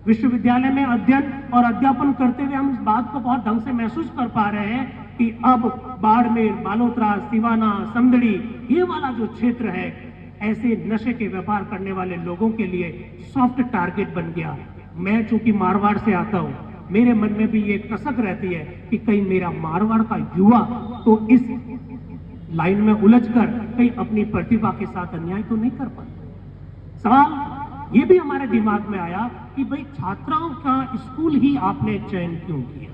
विश्वविद्यालय में अध्ययन और अध्यापन करते हुए हम इस बात को बहुत ढंग से महसूस कर पा रहे हैं कि अब बाड़मेर, बालोतरा, सिवाना, समदड़ी, ये वाला जो क्षेत्र है ऐसे नशे के व्यापार करने वाले लोगों के लिए सॉफ्ट टारगेट बन गया। मैं चूंकि मारवाड़ से आता हूं, मेरे मन में भी ये कसक रहती है कि कहीं मेरा मारवाड़ का युवा तो इस लाइन में उलझकर कहीं अपनी प्रतिभा के साथ अन्याय तो नहीं कर पाता। सवाल ये भी हमारे दिमाग में आया कि भाई छात्राओं का स्कूल ही आपने चयन क्यों किया।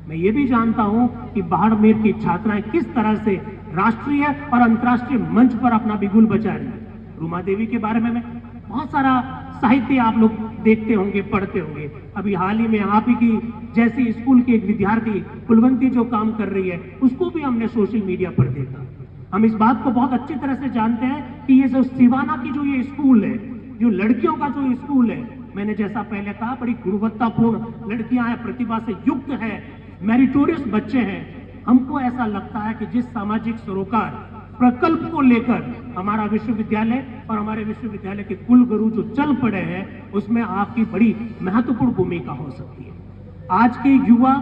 मैं ये भी जानता हूं कि बाड़मेर की छात्राएं किस तरह से राष्ट्रीय और अंतर्राष्ट्रीय मंच पर अपना बिगुल बचा रही है। रूमा देवी के बारे में बहुत सारा साहित्य आप लोग देखते होंगे, पढ़ते होंगे। अभी हाल ही में आप ही की जैसी स्कूल की एक विद्यार्थी कुलवंती जो काम कर रही है, उसको भी हमने सोशल मीडिया पर देखा। हम इस बात को बहुत अच्छी तरह से जानते हैं कि ये जो सिवाना की जो ये स्कूल है, जो लड़कियों का जो स्कूल है, मैंने जैसा पहले कहा बड़ी गुणवत्तापूर्ण लड़कियां हैं, प्रतिभा से युक्त है, मेरिटोरियस बच्चे हैं। हमको ऐसा लगता है कि जिस सामाजिक सरोकार प्रकल्प को लेकर हमारा विश्वविद्यालय और हमारे विश्वविद्यालय के कुलगुरु जो चल पड़े हैं, उसमें आपकी बड़ी महत्वपूर्ण भूमिका हो सकती है। आज के युवा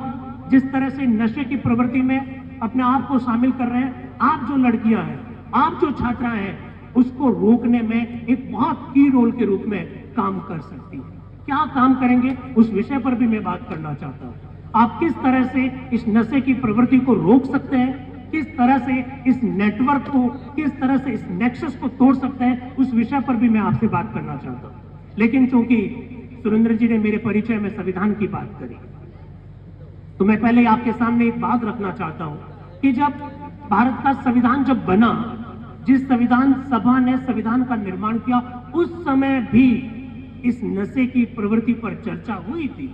जिस तरह से नशे की प्रवृत्ति में अपने आप को शामिल कर रहे हैं, आप जो लड़कियां हैं, आप जो छात्राएं हैं, उसको रोकने में एक बहुत की रोल के रूप में काम कर सकती है। क्या काम करेंगे उस विषय पर भी मैं बात करना चाहता हूं। आप किस तरह से इस नशे की प्रवृत्ति को रोक सकते हैं, किस तरह से इस नेटवर्क को, किस तरह से इस नेक्सस को तोड़ सकते हैं, उस विषय पर भी मैं आपसे बात करना चाहता हूं। लेकिन चूंकि सुरेंद्र जी ने मेरे परिचय में संविधान की बात करी, तो मैं पहले आपके सामने एक बात रखना चाहता हूं कि जब भारत का संविधान जब बना, जिस संविधान सभा ने संविधान का निर्माण किया, उस समय भी इस नशे की प्रवृत्ति पर चर्चा हुई थी।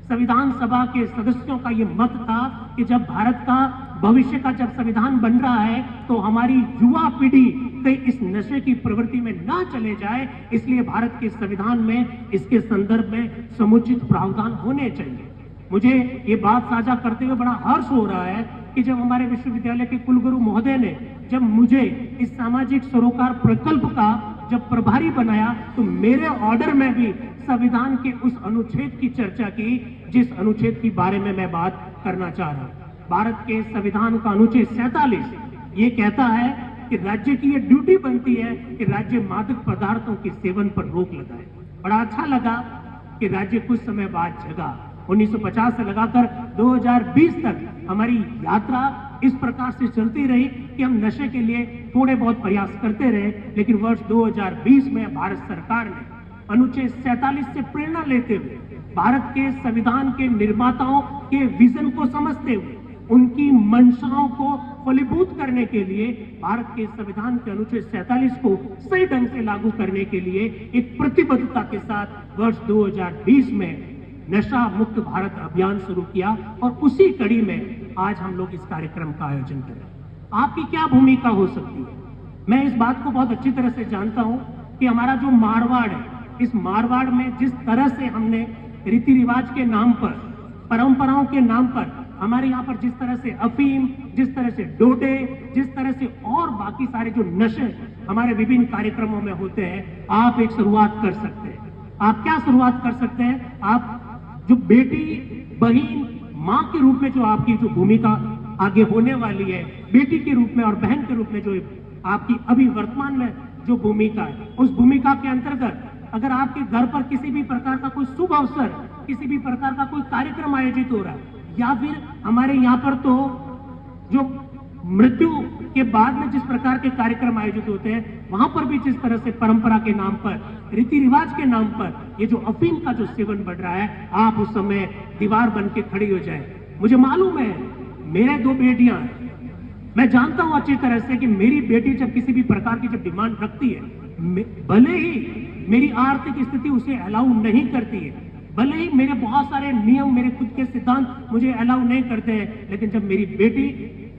संविधान सभा के सदस्यों का यह मत था कि जब भारत का भविष्य का जब संविधान बन रहा है तो हमारी युवा पीढ़ी कहीं इस नशे की प्रवृत्ति में ना चले जाए, इसलिए भारत के संविधान में इसके संदर्भ में समुचित प्रावधान होने चाहिए। मुझे ये बात साझा करते हुए बड़ा हर्ष हो रहा है कि जब हमारे विश्वविद्यालय के कुलगुरु महोदय ने जब मुझे इस सामाजिक सरोकार प्रकल्प का जब प्रभारी बनाया, तो मेरे ऑर्डर में भी संविधान के उस अनुच्छेद की चर्चा की जिस अनुच्छेद के बारे में मैं बात करना चाह रहा हूं। भारत के संविधान का अनुच्छेद 47 ये कहता है कि राज्य की ये ड्यूटी बनती है कि राज्य मादक पदार्थों के सेवन पर रोक लगाए। बड़ा अच्छा लगा कि राज्य कुछ समय बाद जगा। 1950 से लगाकर 2020 तक हमारी यात्रा इस प्रकार से चलती रही कि हम नशे के लिए थोड़े बहुत प्रयास करते रहे, लेकिन वर्ष 2020 में भारत सरकार ने अनुच्छेद 47 से प्रेरणा लेते हुए भारत के संविधान के निर्माताओं के विजन को समझते हुए उनकी मंशाओं को फलीभूत करने के लिए भारत के संविधान के अनुच्छेद 47 को सही ढंग से लागू करने के लिए एक प्रतिबद्धता के साथ वर्ष 2020 में नशा मुक्त भारत अभियान शुरू किया और उसी कड़ी में आज हम लोग इस कार्यक्रम का आयोजन करें। आपकी क्या भूमिका हो सकती है? मैं इस बात को बहुत अच्छी तरह से जानता हूं कि हमारा जो मारवाड़ है, इस मारवाड़ में जिस तरह से हमने रीति रिवाज के नाम पर, परंपराओं के नाम पर, हमारे यहाँ पर जिस तरह से अफीम, जिस तरह से डोडे, जिस तरह से और बाकी सारे जो नशे हमारे विभिन्न कार्यक्रमों में होते हैं, आप एक शुरुआत कर सकते हैं। आप क्या शुरुआत कर सकते हैं? आप जो बेटी, बहन, माँ के रूप में जो आपकी जो भूमिका आगे होने वाली है, बेटी के रूप में और बहन के रूप में जो आपकी अभी वर्तमान में जो भूमिका है, उस भूमिका के अंतर्गत अगर आपके घर पर किसी भी प्रकार का कोई शुभ अवसर, किसी भी प्रकार का कोई कार्यक्रम आयोजित हो रहा है, या फिर हमारे यहाँ पर तो जो मृत्यु के बाद में जिस प्रकार के कार्यक्रम आयोजित होते हैं, वहां पर भी जिस तरह से परंपरा के नाम पर, रीति रिवाज के नाम पर ये जो अफीम का जो सेवन बढ़ रहा है, आप उस समय दीवार बन के खड़ी हो जाए। मुझे मालूम है, मेरे 2 बेटियां हैं, मैं जानता हूं अच्छी तरह से कि मेरी बेटी जब किसी भी प्रकार की जब डिमांड रखती है, भले ही मेरी आर्थिक स्थिति उसे अलाउ नहीं करती है, भले ही मेरे बहुत सारे नियम, मेरे खुद के सिद्धांत मुझे अलाउ नहीं करते हैं, लेकिन जब मेरी बेटी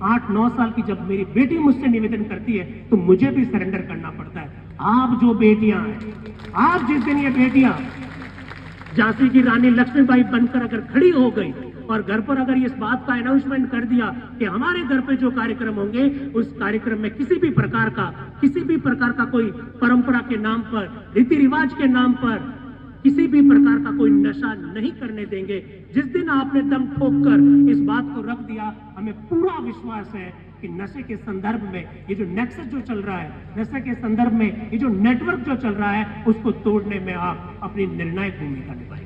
8-9 साल की जब मेरी बेटी मुझसे निवेदन करती है तो मुझे भी सरेंडर करना पड़ता है। आप जो बेटियां हैं, आप जिस दिन ये बेटियां झांसी की रानी लक्ष्मीबाई बनकर अगर खड़ी हो गई और घर पर अगर इस बात का अनाउंसमेंट कर दिया कि हमारे घर पे जो कार्यक्रम होंगे, उस कार्यक्रम में किसी भी प्रकार का कोई परंपरा के नाम पर, रीति रिवाज के नाम पर किसी भी प्रकार का कोई नशा नहीं करने देंगे। जिस दिन आपने दम ठोक कर इस बात को रख दिया, हमें पूरा विश्वास है कि नशे के संदर्भ में ये जो नेक्सस जो चल रहा है, नशे के संदर्भ में ये जो नेटवर्क जो चल रहा है, उसको तोड़ने में आप अपनी निर्णायक भूमिका निभाएं।